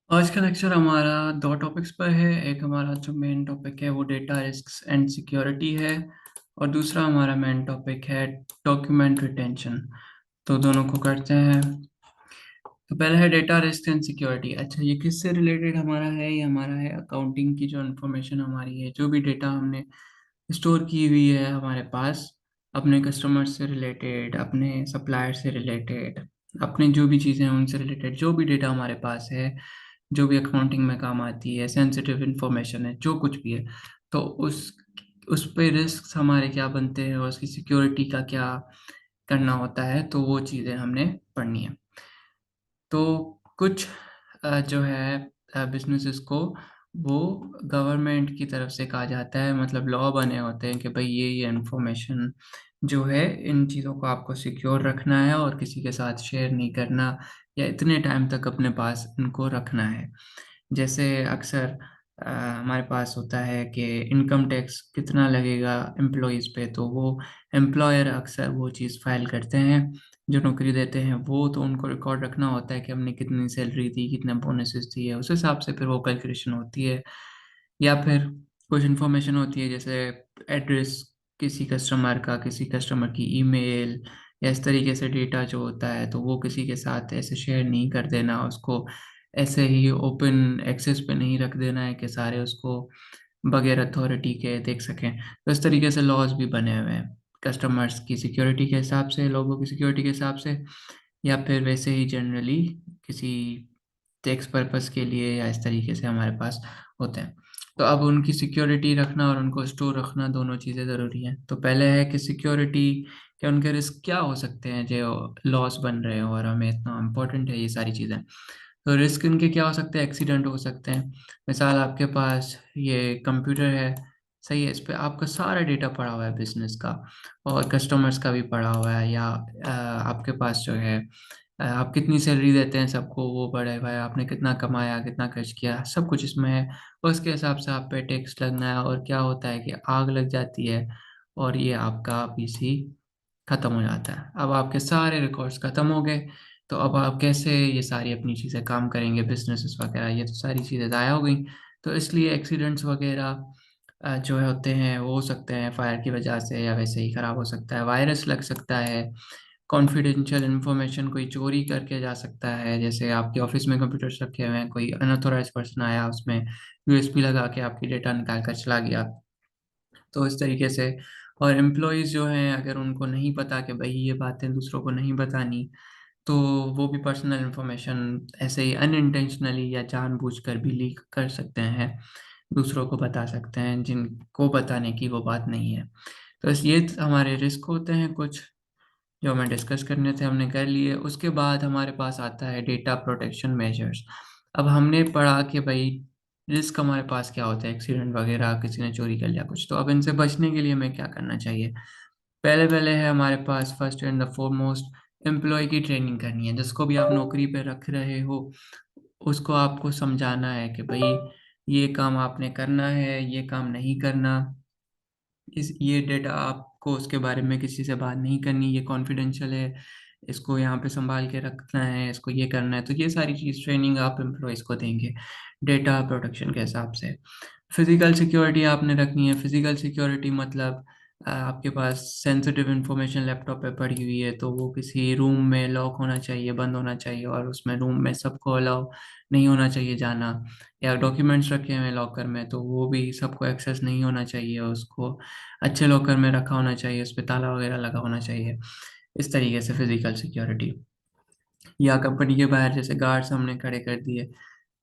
आज का लेक्चर हमारा दो टॉपिक्स पर है। एक हमारा जो मेन टॉपिक है वो डेटा रिस्क्स एंड सिक्योरिटी है, और दूसरा हमारा मेन टॉपिक है डॉक्यूमेंट रिटेंशन। तो दोनों को करते हैं। तो पहला है डेटा रिस्क एंड सिक्योरिटी। अच्छा, ये किससे रिलेटेड हमारा है? ये हमारा है अकाउंटिंग की जो इन्फॉर्मेशन हमारी है, जो भी डेटा हमने स्टोर की हुई है हमारे पास, अपने कस्टमर से रिलेटेड, अपने सप्लायर से रिलेटेड, अपने जो भी चीज़ें हैं उनसे रिलेटेड, जो भी डेटा हमारे पास है, जो भी अकाउंटिंग में काम आती है, सेंसिटिव इंफॉर्मेशन है, जो कुछ भी है, तो उस पे रिस्क हमारे क्या बनते हैं और उसकी सिक्योरिटी का क्या करना होता है, तो वो चीज़ें हमने पढ़नी है। तो कुछ जो है बिजनेसेस को वो गवर्नमेंट की तरफ से कहा जाता है, मतलब लॉ बने होते हैं कि भाई ये इन्फॉर्मेशन जो है, इन चीज़ों को आपको सिक्योर रखना है और किसी के साथ शेयर नहीं करना, या इतने टाइम तक अपने पास इनको रखना है। जैसे अक्सर हमारे पास होता है कि इनकम टैक्स कितना लगेगा एम्प्लॉयज़ पे, तो वो एम्प्लॉयर अक्सर वो चीज़ फाइल करते हैं। जो नौकरी देते हैं वो तो उनको रिकॉर्ड रखना होता है कि हमने कितनी सैलरी दी, कितने बोनसेस दिए, उस हिसाब से फिर वो कैलकुलेशन होती है। या फिर कुछ इन्फॉर्मेशन होती है, जैसे एड्रेस किसी कस्टमर का, किसी कस्टमर की ईमेल, या इस तरीके से डेटा जो होता है, तो वो किसी के साथ ऐसे शेयर नहीं कर देना, उसको ऐसे ही ओपन एक्सेस पे नहीं रख देना है कि सारे उसको बगैर अथॉरिटी के देख सकें। तो इस तरीके से लॉज भी बने हुए हैं, कस्टमर्स की सिक्योरिटी के हिसाब से, लोगों की सिक्योरिटी के हिसाब से, या फिर वैसे ही जनरली किसी टैक्स पर्पस के लिए, या इस तरीके से हमारे पास होते हैं। तो अब उनकी सिक्योरिटी रखना और उनको स्टोर रखना, दोनों चीज़ें ज़रूरी हैं। तो पहले है कि सिक्योरिटी के उनके रिस्क क्या हो सकते हैं जो लॉस बन रहे हो, और हमें इतना इम्पोर्टेंट है ये सारी चीज़ें। तो रिस्क इनके क्या हो सकते हैं? एक्सीडेंट हो सकते हैं। मिसाल, आपके पास ये कंप्यूटर है, सही है, इस पे आपका सारा डेटा पड़ा हुआ है बिजनेस का, और कस्टमर्स का भी पड़ा हुआ है, या आपके पास जो है आप कितनी सैलरी देते हैं सबको, वो पड़ा हुआ है, आपने कितना कमाया, कितना खर्च किया, सब कुछ इसमें है। उसके हिसाब से आप पे टैक्स लगना है, और क्या होता है कि आग लग जाती है और ये आपका पीसी खत्म हो जाता है। अब आपके सारे रिकॉर्ड्स खत्म हो गए, तो अब आप कैसे ये सारी अपनी चीज़ें काम करेंगे, बिजनेसेस वगैरह, ये तो सारी चीज़ें ज़ाया हो गई। तो इसलिए एक्सीडेंट्स वगैरह जो है होते हैं, वो हो सकते हैं फायर की वजह से, या वैसे ही ख़राब हो सकता है, वायरस लग सकता है, कॉन्फिडेंशियल इन्फॉर्मेशन कोई चोरी करके जा सकता है। जैसे आपके ऑफिस में कंप्यूटर्स रखे हुए हैं, कोई अनऑथोराइज पर्सन आया, उसमें यूएसबी लगा के आपकी डेटा निकाल कर चला गया, तो इस तरीके से। और एम्प्लॉयज़ जो हैं, अगर उनको नहीं पता कि भाई ये बातें दूसरों को नहीं बतानी, तो वो भी पर्सनल इन्फॉर्मेशन ऐसे ही अनइंटेंशनली या जानबूझकर भी लीक कर सकते हैं, दूसरों को बता सकते हैं जिनको बताने की वो बात नहीं है। तो ये हमारे रिस्क होते हैं कुछ, जो हमें डिस्कस करने थे, हमने कर लिए। उसके बाद हमारे पास आता है डेटा प्रोटेक्शन मेजर्स। अब हमने पढ़ा कि भाई रिस्क हमारे पास क्या होता है, एक्सीडेंट वगैरह, किसी ने चोरी कर लिया कुछ, तो अब इनसे बचने के लिए हमें क्या करना चाहिए? पहले पहले है हमारे पास first and the foremost, employ की ट्रेनिंग करनी है। जिसको भी आप नौकरी पे रख रहे हो, उसको आपको समझाना है कि भाई ये काम आपने करना है, ये काम नहीं करना, इस ये डेटा आपको उसके बारे में किसी से बात नहीं करनी, ये कॉन्फिडेंशियल है, इसको यहाँ पे संभाल के रखना है, इसको ये करना है। तो ये सारी चीज़ ट्रेनिंग आप एम्प्लॉयज़ को देंगे डेटा प्रोटेक्शन के हिसाब से। फिजिकल सिक्योरिटी आपने रखनी है। फिजिकल सिक्योरिटी मतलब आपके पास सेंसिटिव इंफॉर्मेशन लैपटॉप पे पड़ी हुई है, तो वो किसी रूम में लॉक होना चाहिए, बंद होना चाहिए, और उसमें रूम में सबको अलाउ नहीं होना चाहिए जाना। या डॉक्यूमेंट्स रखे हुए हैं लॉकर में, तो वो भी सबको एक्सेस नहीं होना चाहिए, उसको अच्छे लॉकर में रखा होना चाहिए, उस पर ताला वगैरह लगा होना चाहिए। इस तरीके से फिजिकल सिक्योरिटी। या कंपनी के बाहर जैसे गार्ड्स हमने खड़े कर दिए,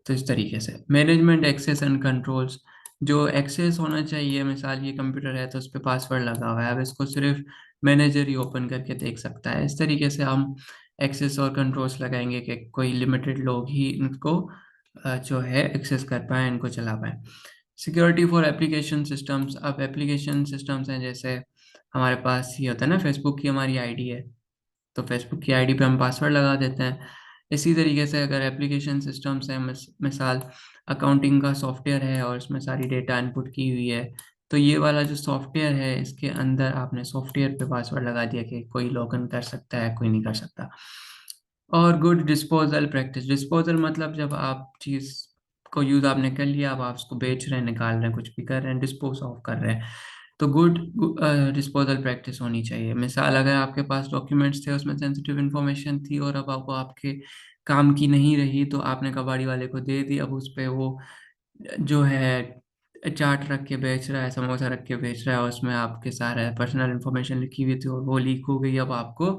तो इस तरीके से। मैनेजमेंट एक्सेस एंड कंट्रोल्स, जो एक्सेस होना चाहिए, मिसाल ये कंप्यूटर है तो उस पर पासवर्ड लगा हुआ है, अब इसको सिर्फ मैनेजर ही ओपन करके देख सकता है। इस तरीके से हम एक्सेस और कंट्रोल्स लगाएंगे कि कोई लिमिटेड लोग ही इनको जो है एक्सेस कर पाए, इनको चला पाए। सिक्योरिटी फॉर एप्लीकेशन सिस्टम्स, अब एप्लीकेशन सिस्टम्स हैं, जैसे हमारे पास ये होता है ना, फेसबुक की हमारी आईडी है, तो फेसबुक की आईडी पे हम पासवर्ड लगा देते हैं। इसी तरीके से अगर एप्लीकेशन सिस्टम्स हैं, मिसाल अकाउंटिंग का सॉफ्टवेयर है और इसमें सारी डेटा इनपुट की हुई है, तो ये वाला जो सॉफ्टवेयर है, इसके अंदर आपने सॉफ्टवेयर पे पासवर्ड लगा दिया कि कोई लॉगिन कर सकता है, कोई नहीं कर सकता। और गुड डिस्पोजल प्रैक्टिस। डिस्पोजल मतलब जब आप चीज़ को यूज़ आपने कर लिया, अब आप उसको बेच रहे हैं, निकाल रहे हैं, कुछ भी कर रहे हैं, डिस्पोज ऑफ कर रहे हैं, तो गुड डिस्पोजल प्रैक्टिस होनी चाहिए। मिसाल, अगर आपके पास डॉक्यूमेंट्स थे, उसमें सेंसिटिव इंफॉर्मेशन थी और अब आपको आपके काम की नहीं रही, तो आपने कबाड़ी वाले को दे दी। अब उस पे वो जो है चाट रख के बेच रहा है, समोसा रख के बेच रहा है, और उसमें आपके सारे पर्सनल इन्फॉर्मेशन लिखी हुई थी और वो लीक हो गई। अब आपको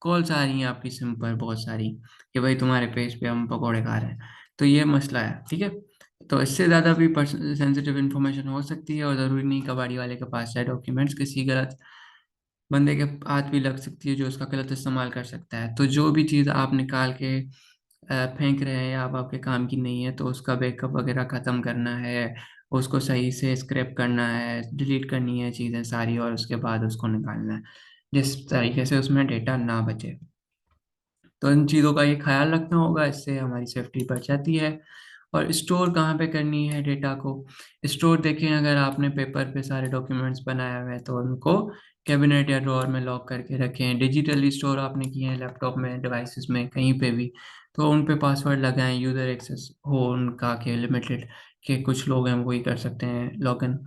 कॉल्स आ रही हैं आपकी सिम पर बहुत सारी कि भाई तुम्हारे पेज पे हम पकौड़े खा रहे हैं। तो ये मसला है, ठीक है। तो इससे ज़्यादा भी सेंसिटिव इन्फॉर्मेशन हो सकती है, और ज़रूरी नहीं कबाड़ी वाले के पास जाए डॉक्यूमेंट्स, किसी गलत बंदे के हाथ भी लग सकती है जो उसका गलत इस्तेमाल कर सकता है। तो जो भी चीज़ आप निकाल के फेंक रहे हैं या अब आपके काम की नहीं है, तो उसका बैकअप वगैरह ख़त्म करना है, उसको सही से स्क्रैप करना है, डिलीट करनी है चीज़ें सारी, और उसके बाद उसको निकालना है जिस तरीके से उसमें डेटा ना बचे। तो इन चीज़ों का ये ख्याल रखना होगा, इससे हमारी सेफ्टी बढ़ जाती है। और स्टोर कहाँ पे करनी है डेटा को? स्टोर देखें, अगर आपने पेपर पे सारे डॉक्यूमेंट्स बनाए हुए हैं तो उनको कैबिनेट या ड्रॉअर में लॉक करके रखें। डिजिटली स्टोर आपने किए हैं लैपटॉप में, डिवाइसेस में, कहीं पे भी, तो उन पे पासवर्ड लगाएं, यूज़र एक्सेस हो उनका के लिमिटेड, के कुछ लोग हैं वो ही कर सकते हैं लॉगिन।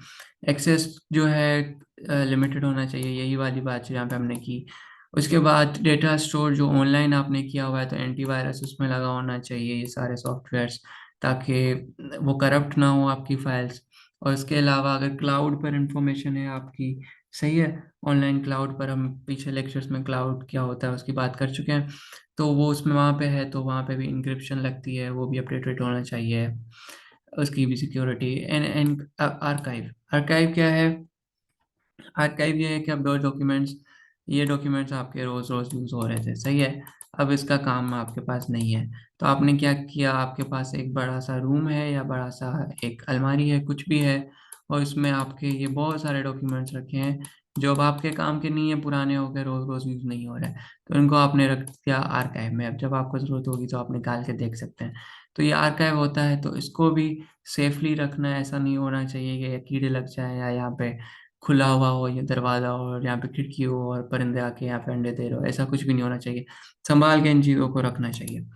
एक्सेस जो है लिमिटेड होना चाहिए, यही वाली बात यहाँ पे हमने की। उसके बाद डेटा स्टोर जो ऑनलाइन आपने किया हुआ है, तो एंटीवायरस उसमें लगा होना चाहिए, ये सारे सॉफ्टवेयर्स, ताकि वो करप्ट ना हो आपकी फाइल्स। और इसके अलावा अगर क्लाउड पर इंफॉर्मेशन है आपकी, सही है, ऑनलाइन क्लाउड पर, हम पीछे लेक्चर्स में क्लाउड क्या होता है उसकी बात कर चुके हैं, तो वो उसमें वहाँ पे है, तो वहाँ पे भी इंक्रिप्शन लगती है, वो भी अपडेटेड होना चाहिए, उसकी भी सिक्योरिटी। एंड आर्काइव, आर्काइव क्या है? आर्काइव ये है कि अब दो डॉक्यूमेंट्स, ये डॉक्यूमेंट्स आपके रोज रोज यूज हो रहे थे, सही है, अब इसका काम आपके पास नहीं है, तो आपने क्या किया, आपके पास एक बड़ा सा रूम है या बड़ा सा एक अलमारी है, कुछ भी है, और इसमें आपके ये बहुत सारे डॉक्यूमेंट्स रखे हैं जो अब आपके काम के नहीं है, पुराने हो गए, रोज रोज यूज नहीं हो रहे हैं, तो इनको आपने रख दिया आर्काइव में। अब जब आपको जरूरत होगी तो आप निकाल के देख सकते हैं। तो ये आर्काइव होता है, तो इसको भी सेफली रखना है। ऐसा नहीं होना चाहिए कि कीड़े लग जाए, या यहाँ पे खुला हुआ हो ये दरवाज़ा हो और यहाँ पे खिड़की हो और परिंदे आके यहाँ पे अंडे दे रहे हो, ऐसा कुछ भी नहीं होना चाहिए। संभाल के इन चीज़ों को रखना चाहिए,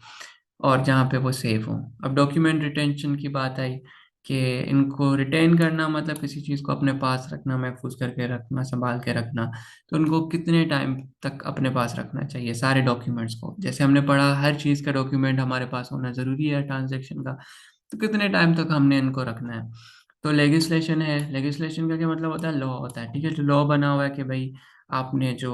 और जहाँ पे वो सेफ हो। अब डॉक्यूमेंट रिटेंशन की बात आई कि इनको रिटेन करना मतलब किसी चीज़ को अपने पास रखना, महफूज करके रखना, संभाल के रखना। तो उनको कितने टाइम तक अपने पास रखना चाहिए सारे डॉक्यूमेंट्स को? जैसे हमने पढ़ा, हर चीज़ का डॉक्यूमेंट हमारे पास होना ज़रूरी है ट्रांजेक्शन का, तो कितने टाइम तक हमने इनको रखना है? तो लेगिस्लेशन है, लेगिस्लेशन का क्या मतलब होता है? लॉ होता है, ठीक है, जो लॉ बना हुआ है कि भाई आपने जो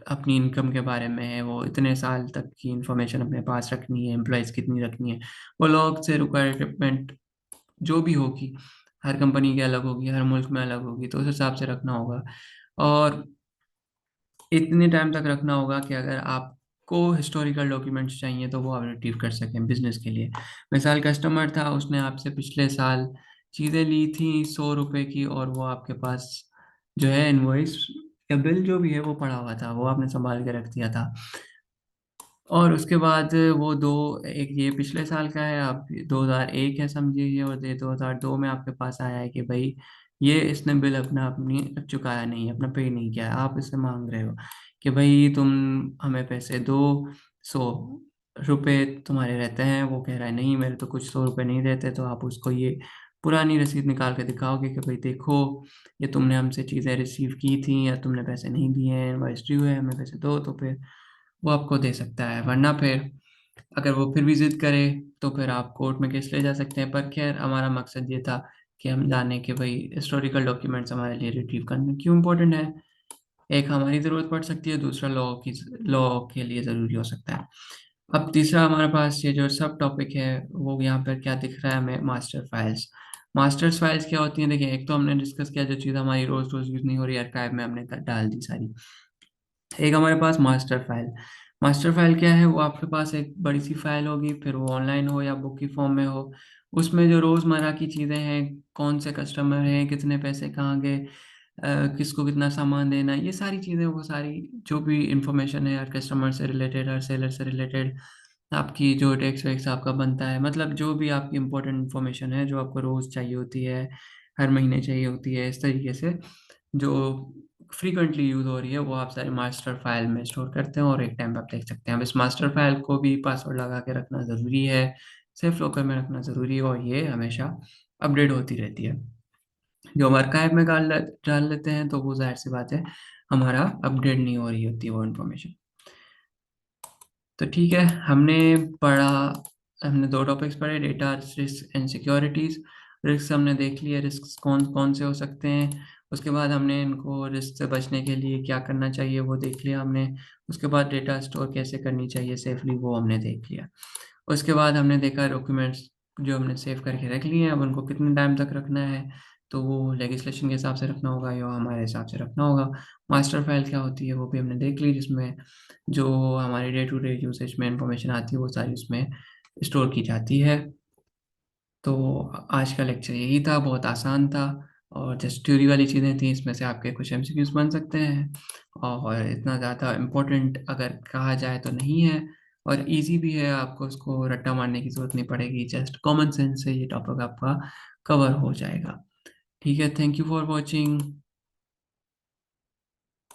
अपनी इनकम के बारे में है वो इतने साल तक की इंफॉर्मेशन अपने पास रखनी है, एम्प्लॉयज़ कितनी रखनी है, वो लॉ से रिक्वायरमेंट जो भी होगी, हर कंपनी की अलग होगी, हर मुल्क में अलग होगी, तो उस हिसाब से रखना होगा। और इतने टाइम तक रखना होगा कि अगर आपको हिस्टोरिकल डॉक्यूमेंट्स चाहिए तो वो आप रिट्रीव कर सकें बिजनेस के लिए। मिसाल, कस्टमर था, उसने आपसे पिछले साल चीज़ें ली थी 100 रुपए की, और वो आपके पास जो है इनवॉइस या बिल जो भी है वो पड़ा हुआ था, वो आपने संभाल के रख दिया था। और उसके बाद वो दो, एक ये पिछले साल का है, आप 2001 है समझिए, और ये 2002 में आपके पास आया है कि भाई ये इसने बिल अपना अपनी चुकाया नहीं है, अपना पे नहीं किया है, आप इससे मांग रहे हो कि भाई तुम हमें पैसे दो, 100 रुपये तुम्हारे रहते हैं। वो कह रहा है नहीं, मेरे तो कुछ 100 रुपये नहीं रहते, तो आप उसको ये पुरानी रसीद निकाल के दिखाओगे कि भाई देखो, ये तुमने हमसे चीज़ें रिसीव की थी या तुमने पैसे नहीं दिए हैं, इनवॉइस ड्यू है, हमें पैसे दो, तो फिर वो आपको दे सकता है। वरना फिर अगर वो फिर भी जिद करे तो फिर आप कोर्ट में केस ले जा सकते हैं। पर खैर, हमारा मकसद ये था कि हम जाने कि भाई हिस्टोरिकल डॉक्यूमेंट्स हमारे लिए रिट्रीव करना क्यों इम्पोर्टेंट है। एक हमारी ज़रूरत पड़ सकती है, दूसरा लॉ के लिए ज़रूरी हो सकता है। अब तीसरा हमारे पास ये जो सब टॉपिक है, वो यहाँ पर क्या दिख रहा है हमें? Master files. मास्टर्स फाइल्स क्या होती हैं? देखिए, एक तो हमने डिस्कस किया जो चीज़ हमारी रोज़ रोज़ यूज़ नहीं हो रही, आर्काइव में हमने डाल दी सारी। एक हमारे पास मास्टर फाइल। मास्टर फाइल क्या है? वो आपके पास एक बड़ी सी फाइल होगी, फिर वो ऑनलाइन हो या बुक की फॉर्म में हो, उसमें जो रोज़मर्रा की चीज़ें हैं, कौन से कस्टमर हैं, कितने पैसे कहाँ गए, किसको कितना सामान देना, ये सारी चीज़ें, वो सारी जो भी इंफॉर्मेशन है हर कस्टमर से रिलेटेड, हर सेलर से रिलेटेड, आपकी जो टैक्स वैक्स आपका बनता है, मतलब जो भी आपकी इंपॉर्टेंट इंफॉर्मेशन है जो आपको रोज़ चाहिए होती है, हर महीने चाहिए होती है, इस तरीके से जो फ्रीक्वेंटली यूज हो रही है वो आप सारे मास्टर फाइल में स्टोर करते हैं और एक टाइम पे आप देख सकते हैं। अब इस मास्टर फाइल को भी पासवर्ड लगा के रखना ज़रूरी है, सेफ लॉकर में रखना ज़रूरी है, और ये हमेशा अपडेट होती रहती है। जो हम आर्काइव में डाल लेते हैं तो वो जाहिर सी बात है हमारा अपडेट नहीं हो रही होती वो इन्फॉर्मेशन। तो ठीक है, हमने दो टॉपिक्स पढ़े, data risk and securities. Risk हमने देख लिया, रिस्क कौन कौन से हो सकते हैं। उसके बाद हमने इनको रिस्क से बचने के लिए क्या करना चाहिए वो देख लिया हमने। उसके बाद डेटा स्टोर कैसे करनी चाहिए सेफली वो हमने देख लिया। उसके बाद हमने देखा डॉक्यूमेंट्स जो हमने सेव करके रख लिए हैं अब उनको कितने टाइम तक रखना है, तो वो लेगिस्लेशन के हिसाब से रखना होगा या हमारे हिसाब से रखना होगा। मास्टर फाइल क्या होती है वो भी हमने देख ली, जिसमें जो हमारी डे टू डे यूसेज में इंफॉर्मेशन आती है वो सारी उसमें स्टोर की जाती है। तो आज का लेक्चर यही था, बहुत आसान था और जस्ट थ्योरी वाली चीज़ें थी, इसमें से आपके कुछ एमसीक्यूज बन सकते हैं और इतना ज़्यादा इम्पोर्टेंट अगर कहा जाए तो नहीं है, और इजी भी है, आपको उसको रट्टा मारने की ज़रूरत नहीं पड़ेगी, जस्ट कॉमन सेंस से ये टॉपिक आपका कवर हो जाएगा। ठीक है, थैंक यू फॉर वॉचिंग।